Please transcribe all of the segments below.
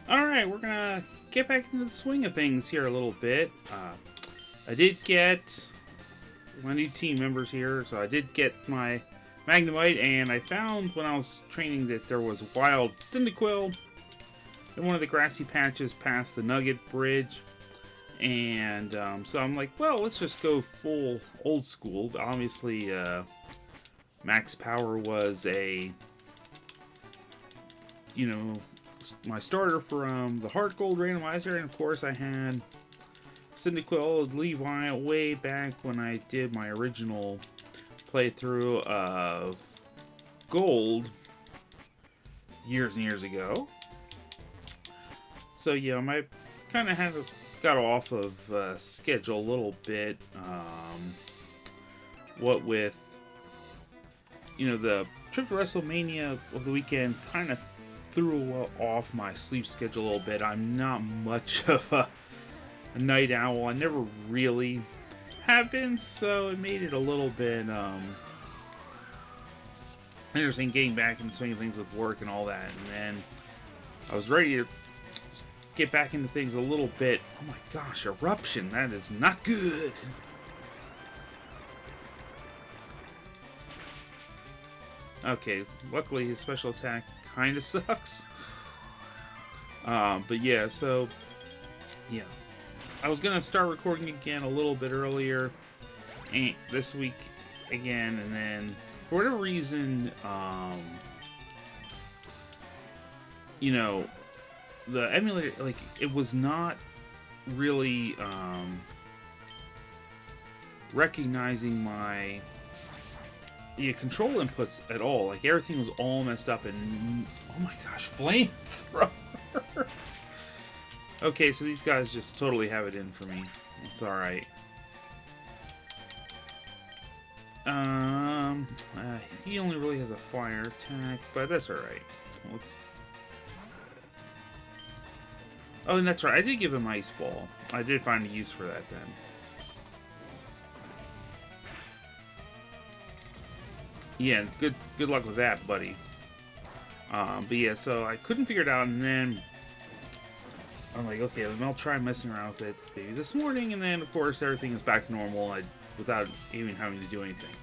Alright, we're gonna get back into the swing of things here a little bit. I did get my new team members here, so I did get my Magnemite, and I found when I was training that there was wild Cyndaquil in one of the grassy patches past the Nugget Bridge. And so I'm like, well, let's just go full old school. Obviously, Max Power was a, my starter from the Heart Gold Randomizer, and of course I had Cyndaquil Levi way back when I did my original playthrough of Gold years and years ago. So yeah, I kind of got off of schedule a little bit. What with the trip to WrestleMania of the weekend kind of threw off my sleep schedule a little bit. I'm not much of a night owl. I never really have been, so it made it a little bit interesting getting back into swing of things with work and all that. And then I was ready to get back into things a little bit. Oh my gosh, Eruption, that is not good. Okay, luckily his special attack kind of sucks. But yeah, so yeah, I was gonna start recording again a little bit earlier this week again, and then for whatever reason, the emulator, like, it was not really recognizing my control inputs at all. Like, everything was all messed up, and oh my gosh, flamethrower. Okay, so these guys just totally have it in for me. It's alright. He only really has a fire attack, but that's alright. Oh, and that's right, I did give him Ice Ball. I did find a use for that then. Yeah, good luck with that, buddy. But yeah, so I couldn't figure it out, and then I'm like, okay, I'll try messing around with it maybe this morning, and then of course everything is back to normal without even having to do anything.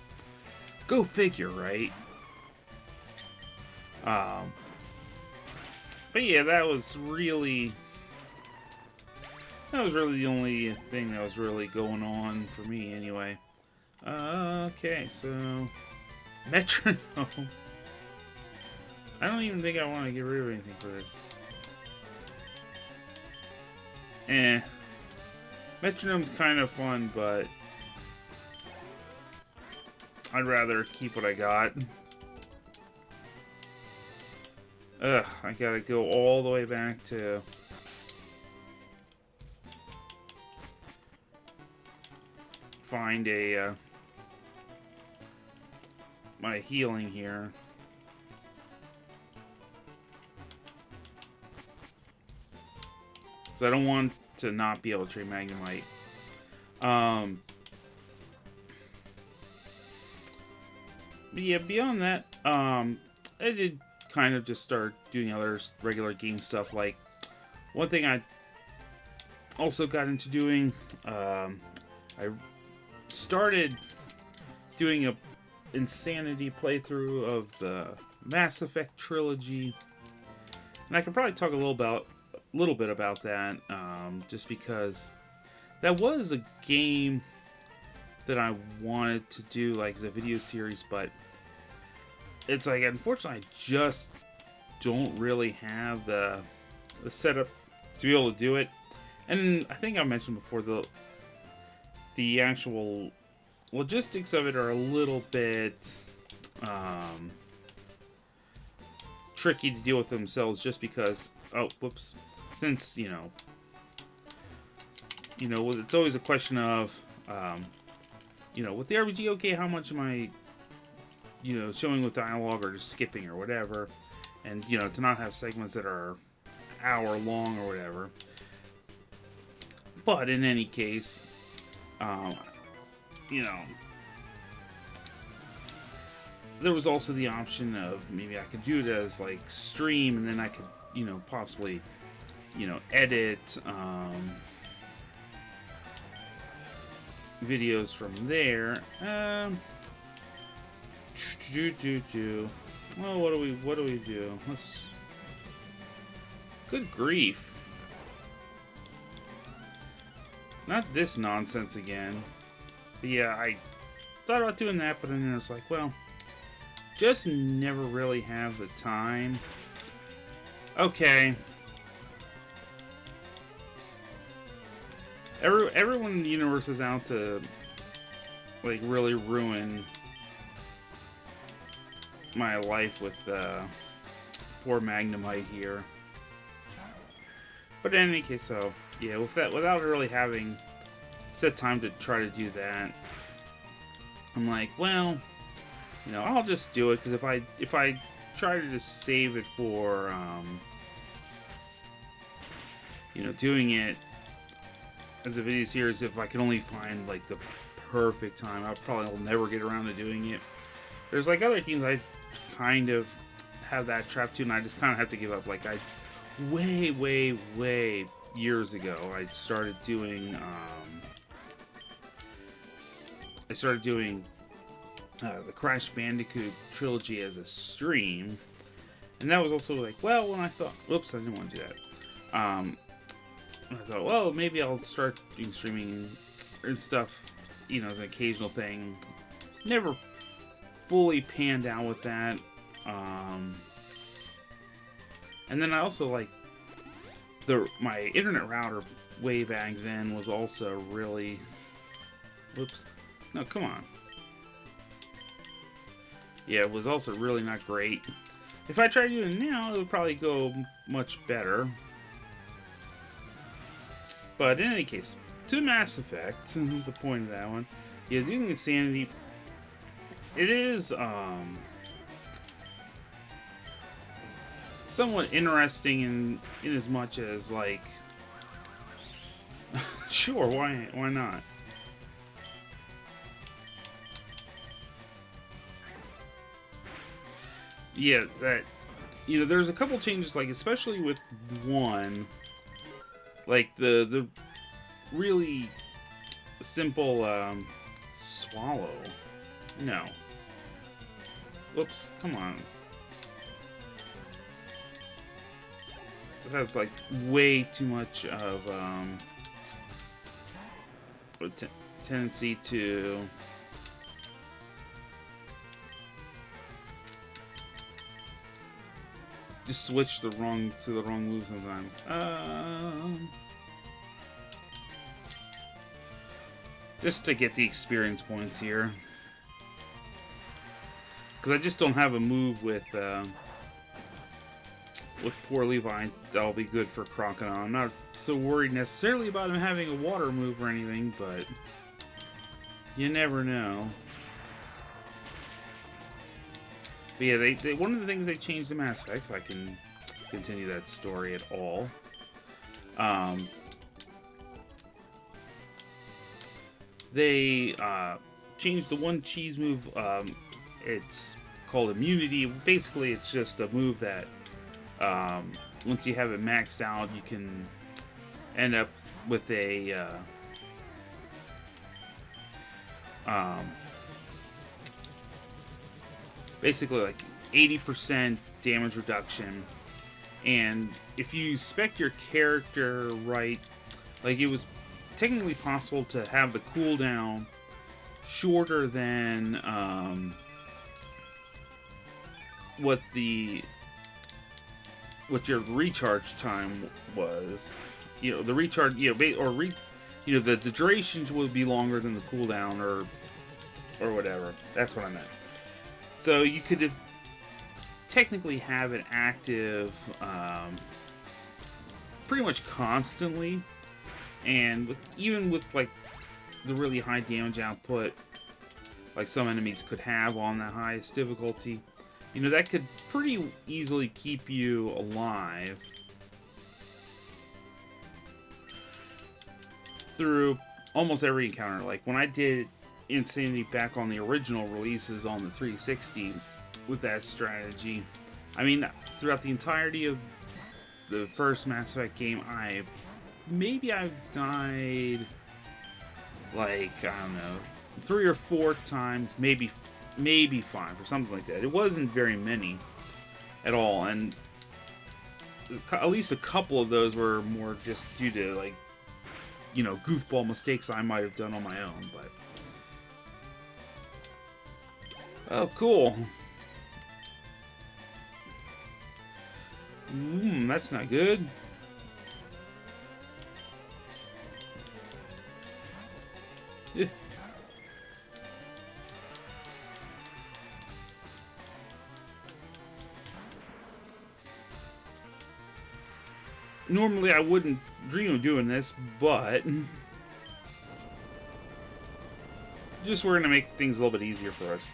Go figure, right? But yeah, that was really the only thing that was really going on for me anyway. Okay, so Metronome. I don't even think I want to get rid of anything for this. Metronome's kind of fun, but I'd rather keep what I got. Ugh, I gotta go all the way back to find my healing here. So I don't want to not be able to trade Magnemite. But yeah, beyond that, I did kind of just start doing other regular game stuff. Like, one thing I also got into doing, I started doing a Insanity playthrough of the Mass Effect trilogy, and I could probably talk a little bit about that, just because that was a game that I wanted to do like as a video series, but it's like, unfortunately, I just don't really have the setup to be able to do it. And I think I mentioned before, the actual logistics of it are a little bit tricky to deal with themselves, just because, oh, whoops, since, it's always a question of, with the RPG, okay, how much am I, showing with dialogue or just skipping or whatever, and, to not have segments that are hour long or whatever. But in any case, there was also the option of maybe I could do it as like stream, and then I could, possibly you know, edit videos from there. Well, what do we do? Let's. Good grief. Not this nonsense again. But yeah, I thought about doing that, but then I was like, well, just never really have the time. Okay. Everyone in the universe is out to, like, really ruin my life with poor Magnemite here. But in any case, so yeah, without really having set time to try to do that, I'm like, well, you know, I'll just do it, because if I try to just save it for you know, doing it as a video series, if I can only find like the perfect time, I probably will never get around to doing it. There's like other teams I kind of have that trap to, and I just kind of have to give up. Like way years ago, I started doing the Crash Bandicoot trilogy as a stream, and that was also like, well, when I thought, whoops, I didn't want to do that. I thought, well, maybe I'll start doing streaming and stuff, you know, as an occasional thing. Never fully panned out with that. And then I also, like, my internet router way back then was also really, whoops, no, come on. Yeah, it was also really not great. If I tried doing it now, it would probably go much better. But in any case, to Mass Effect, the point of that one, yeah, doing Insanity, it is somewhat interesting in as much as, like, sure, why not? Yeah, that, you know, there's a couple changes, like, especially with one, like, the really simple, swallow. No. Whoops, come on. It has, like, way too much of, a tendency to just switch to the wrong move sometimes. Just to get the experience points here, because I just don't have a move with poor Levi that'll be good for Crocodile. I'm not so worried necessarily about him having a water move or anything, but you never know. But yeah, they one of the things they changed in Mass Effect, if I can continue that story at all, they changed the one cheese move. It's called Immunity. Basically, it's just a move that once you have it maxed out, you can end up with a basically like 80% damage reduction, and if you spec your character right, like, it was technically possible to have the cooldown shorter than what your recharge time was. You know, the recharge, you know, the durations would be longer than the cooldown, or whatever. That's what I meant. So you could technically have it active pretty much constantly, and even with like the really high damage output, like some enemies could have on the highest difficulty, you know, that could pretty easily keep you alive through almost every encounter. Like when I did Insanity back on the original releases on the 360 with that strategy, I mean, throughout the entirety of the first Mass Effect game, maybe I've died like, I don't know, 3 or 4 times, maybe 5 or something like that. It wasn't very many at all, and at least a couple of those were more just due to, like, you know, goofball mistakes I might have done on my own. But oh, cool. That's not good. Normally I wouldn't dream of doing this, but just we're gonna make things a little bit easier for us.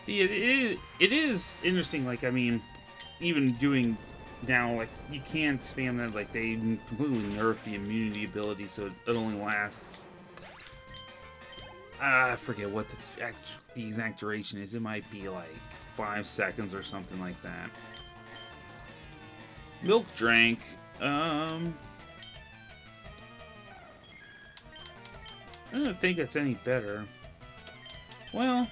It is interesting. Like, I mean, even doing now, like, you can't spam that. Like, they completely nerfed the immunity ability, so it only lasts. I forget what the exact duration is. It might be like 5 seconds or something like that. Milk drank. I don't think that's any better. Well,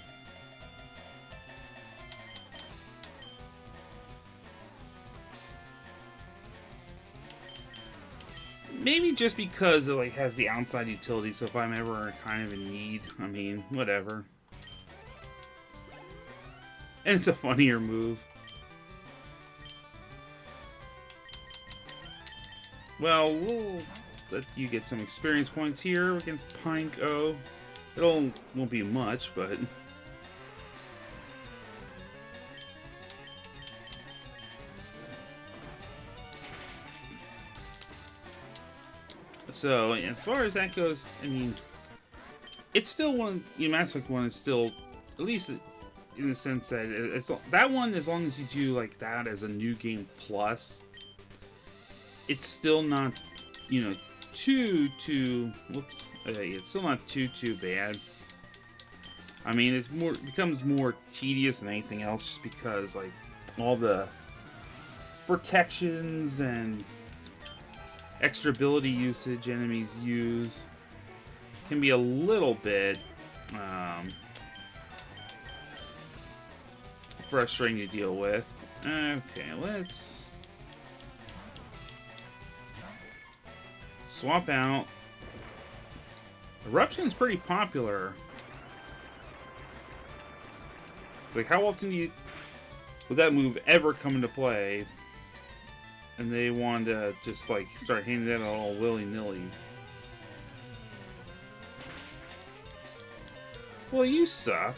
maybe just because it, like, has the outside utility, so if I'm ever kind of in need, I mean, whatever. And it's a funnier move. Well, we'll let you get some experience points here against Pinko. It won't be much, but so as far as that goes, I mean, it's still one. You know, Mass Effect 1 is still, at least in the sense that it's that one. As long as you do like that as a new game plus, it's still not, you know, too whoops. It's still not too bad. I mean, it becomes more tedious than anything else, just because, like, all the protections and extra ability usage enemies use can be a little bit frustrating to deal with. Okay, let's swap out. Eruption's pretty popular. It's like, how often would that move ever come into play? And they want to just, like, start handing that out all willy-nilly. Well, you suck.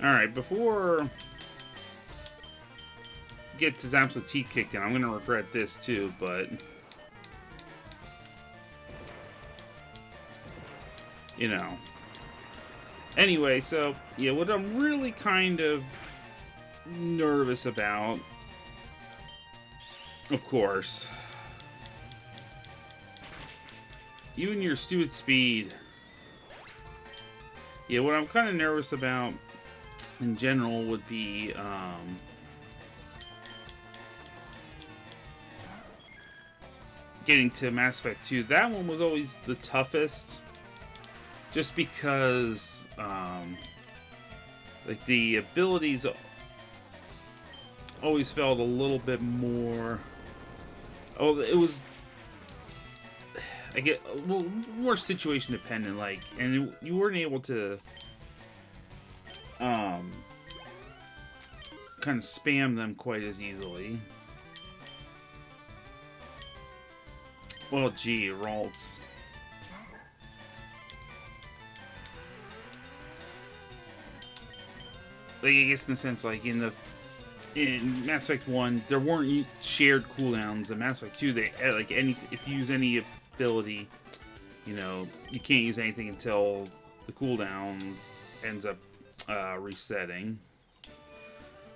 Alright, before gets his absolute teeth kicked in, I'm gonna regret this too, but you know. Anyway, so yeah, what I'm really kind of nervous about, of course, you and your stupid speed. Yeah, what I'm kind of nervous about in general would be getting to Mass Effect 2. That one was always the toughest, just because like, the abilities always felt a little bit more, it was, I get, well, more situation dependent, like, and you weren't able to kind of spam them quite as easily. Well, gee, Ralts. Like, I guess in the sense, like, in Mass Effect 1, there weren't shared cooldowns. In Mass Effect 2, they, like, if you use any ability, you know, you can't use anything until the cooldown ends up resetting.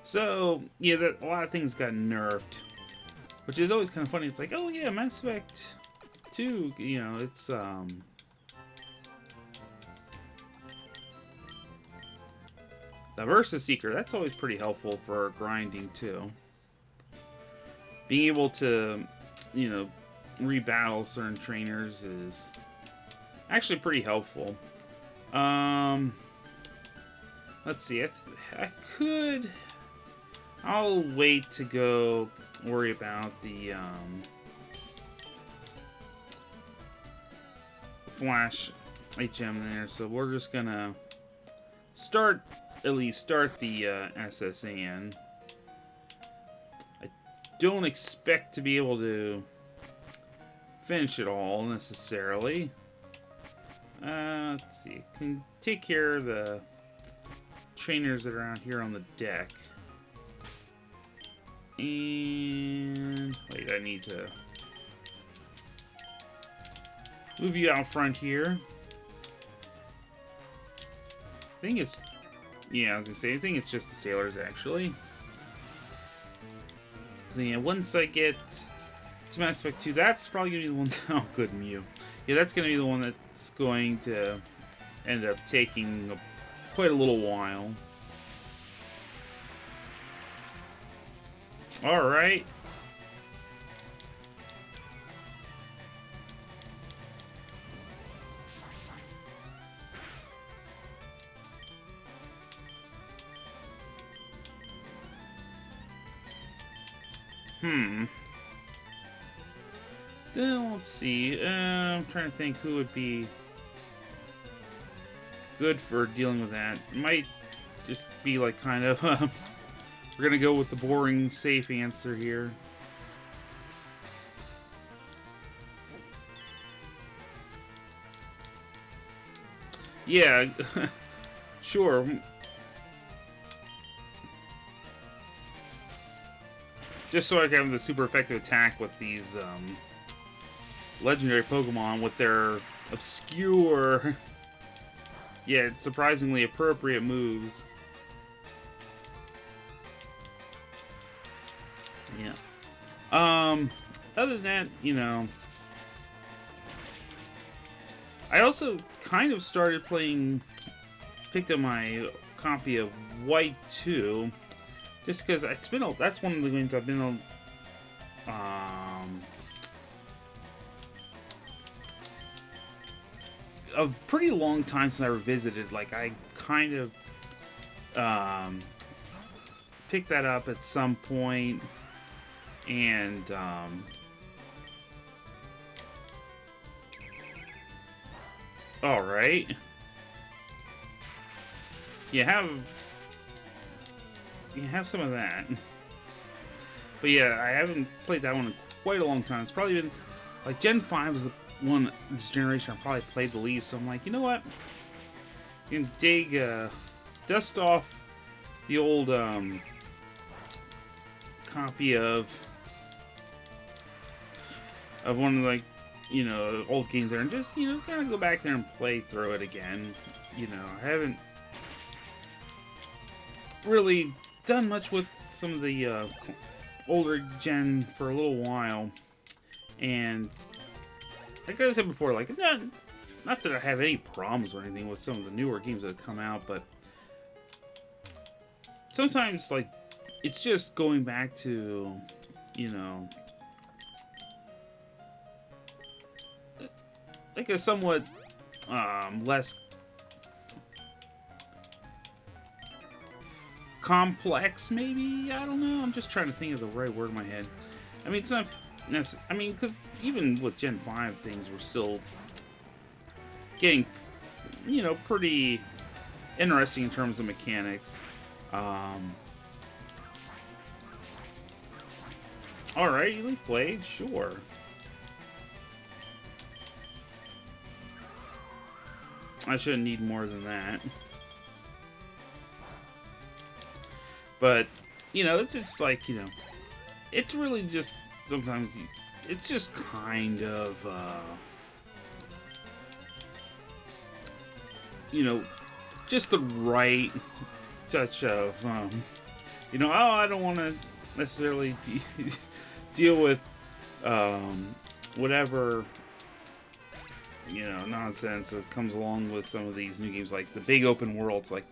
So, yeah, a lot of things got nerfed, which is always kind of funny. It's like, oh yeah, Mass Effect 2, you know, it's The Versus Seeker, that's always pretty helpful for grinding too. Being able to, you know, rebattle certain trainers is actually pretty helpful. Let's see. I could. I'll wait to go worry about the Flash HM there. So we're just gonna at least start the SSN. I don't expect to be able to finish it all necessarily. Let's see. Can take care of the trainers that are out here on the deck. And wait, I need to move you out front here. I think it's, yeah, I was gonna say, I think it's just the sailors actually. So yeah, once I get to Mass Effect 2, that's probably gonna be the one. Oh, good Mew. Yeah, that's gonna be the one that's going to end up taking quite a little while. All right. Let's see. I'm trying to think who would be good for dealing with that. It might just be like kind of. We're gonna go with the boring, safe answer here. Yeah, sure. Just so I can have the super effective attack with these legendary Pokemon with their obscure, yet surprisingly appropriate moves. Yeah. Other than that, you know, I also kind of started picked up my copy of White 2, just because it's been that's one of the games I've been a pretty long time since I revisited. Like, I kind of picked that up at some point, and all right, you have some of that. But yeah, I haven't played that one in quite a long time. It's probably been like Gen 5 was the one this generation I probably played the least. So I'm like, you know what? You can dust off the old copy of one of the, like, you know, old games there, and just, you know, kind of go back there and play through it again. You know, I haven't really done much with some of the older gen for a little while, and like I said before, like, not that I have any problems or anything with some of the newer games that have come out, but sometimes, like, it's just going back to, you know, like a somewhat less complex, maybe? I don't know. I'm just trying to think of the right word in my head. I mean, it's not necessarily, I mean, because even with Gen 5 things, we're still getting, you know, pretty interesting in terms of mechanics. Alright, Leaf Blade, sure. I shouldn't need more than that. But, you know, it's just like, you know, it's really just, sometimes, it's just kind of, you know, just the right touch of, you know, oh, I don't want to necessarily deal with, whatever, you know, nonsense that comes along with some of these new games, like the big open worlds. Like,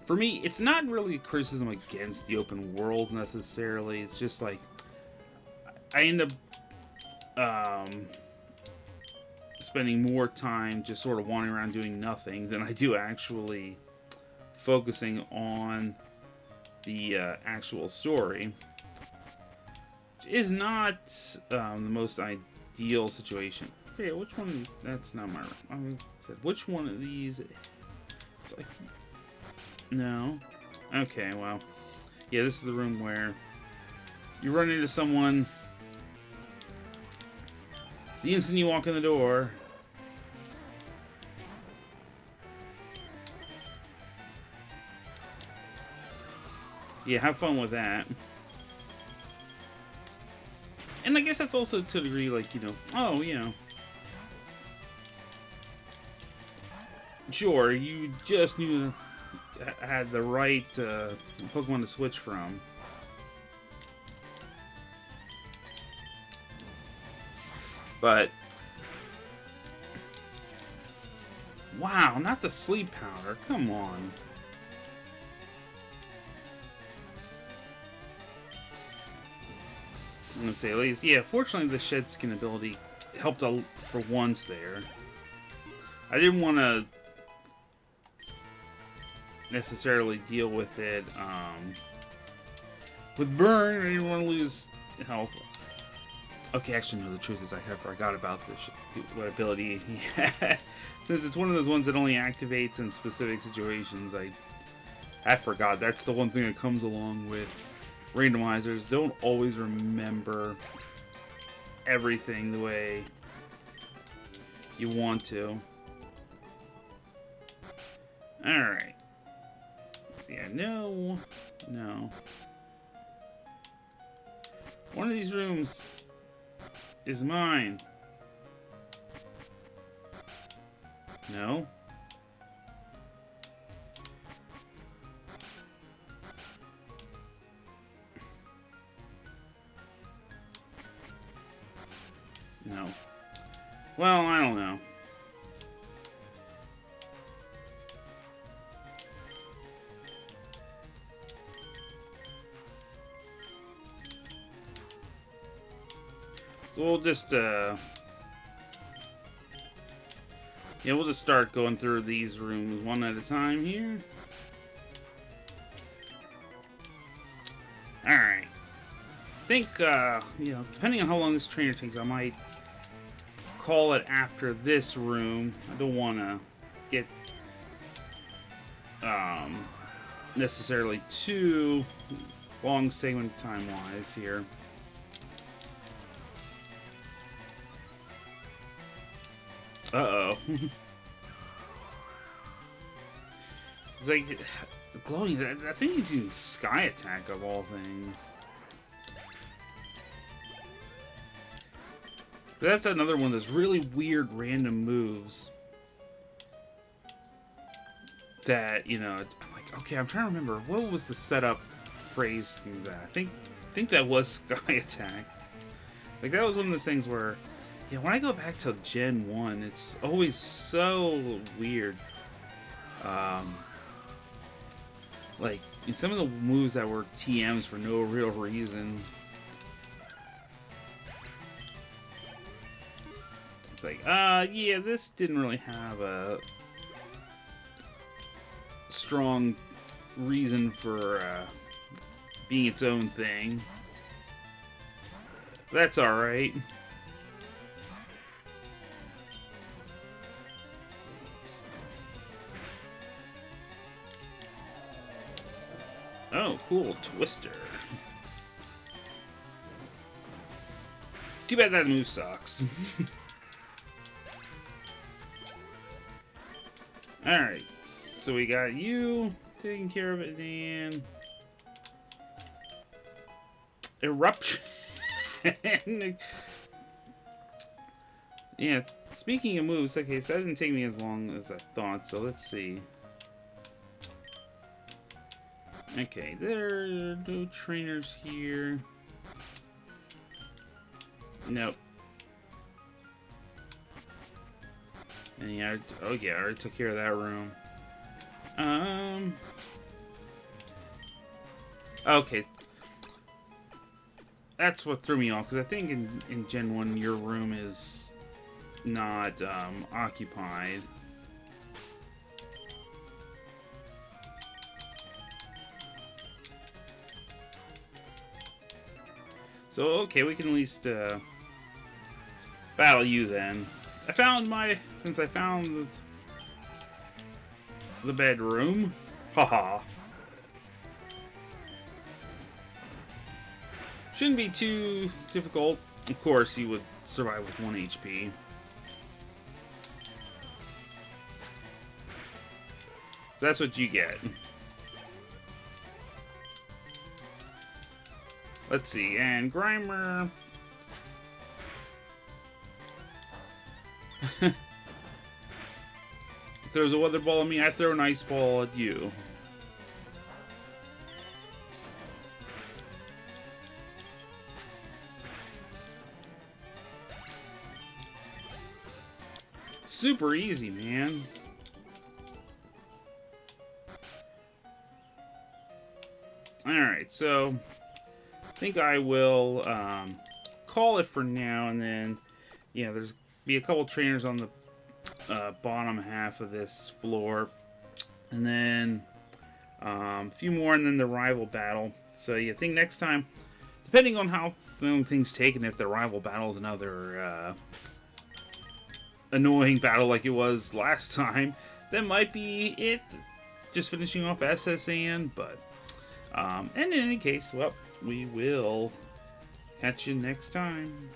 for me, it's not really a criticism against the open world necessarily. It's just like I end up spending more time just sort of wandering around doing nothing than I do actually focusing on the actual story. Which is not the most ideal situation. Okay, which one of these? That's not my room. I said, which one of these? It's like, no. Okay, well, yeah, this is the room where you run into someone the instant you walk in the door. Yeah, have fun with that. And I guess that's also to a degree, like, you know, oh, you know, sure, you just knew had the right Pokemon to switch from. But wow, not the sleep powder. Come on. Let's say at least, yeah. Fortunately, the shed skin ability helped out for once there. I didn't want to necessarily deal with it with burn. I didn't want to lose health. Okay, actually, no. The truth is, I forgot about this. What ability he had. Since it's one of those ones that only activates in specific situations, I forgot. That's the one thing that comes along with randomizers. Don't always remember everything the way you want to. Alright. Yeah, no. No. One of these rooms is mine. No. No. Well, I don't know. So we'll just, yeah, we'll just start going through these rooms one at a time here. Alright. I think, you know, depending on how long this trainer takes, I might call it after this room. I don't want to get, necessarily too long segment time-wise here. Uh-oh. It's like, glowing, I think he's using Sky Attack of all things. That's another one of those really weird random moves that, you know, I'm like, okay, I'm trying to remember, what was the setup phrase for that? I think that was Sky Attack. Like, that was one of those things where, yeah, when I go back to Gen 1, it's always so weird. Like, some of the moves that were TMs for no real reason. It's like, yeah, this didn't really have a strong reason for being its own thing. That's alright. Oh, cool. Twister. Too bad that move sucks. Alright. So we got you taking care of it, and Eruption. Yeah, speaking of moves, okay, so that didn't take me as long as I thought, so let's see. Okay, there are no trainers here. Nope. And yeah, oh yeah, I already took care of that room. Okay. That's what threw me off, because I think in Gen 1 your room is not occupied. So, okay, we can at least battle you then. Since I found the bedroom. Haha. Shouldn't be too difficult. Of course, you would survive with 1 HP. So that's what you get. Let's see, and Grimer. Throws a weather ball at me, I throw an ice ball at you. Super easy, man. Alright, so I think I will call it for now, and then, yeah, there's be a couple trainers on the bottom half of this floor, and then a few more, and then the rival battle. So yeah, I think next time, depending on how long things take, and if the rival battle is another annoying battle like it was last time, that might be it. Just finishing off SSN, but and in any case, well, we will catch you next time.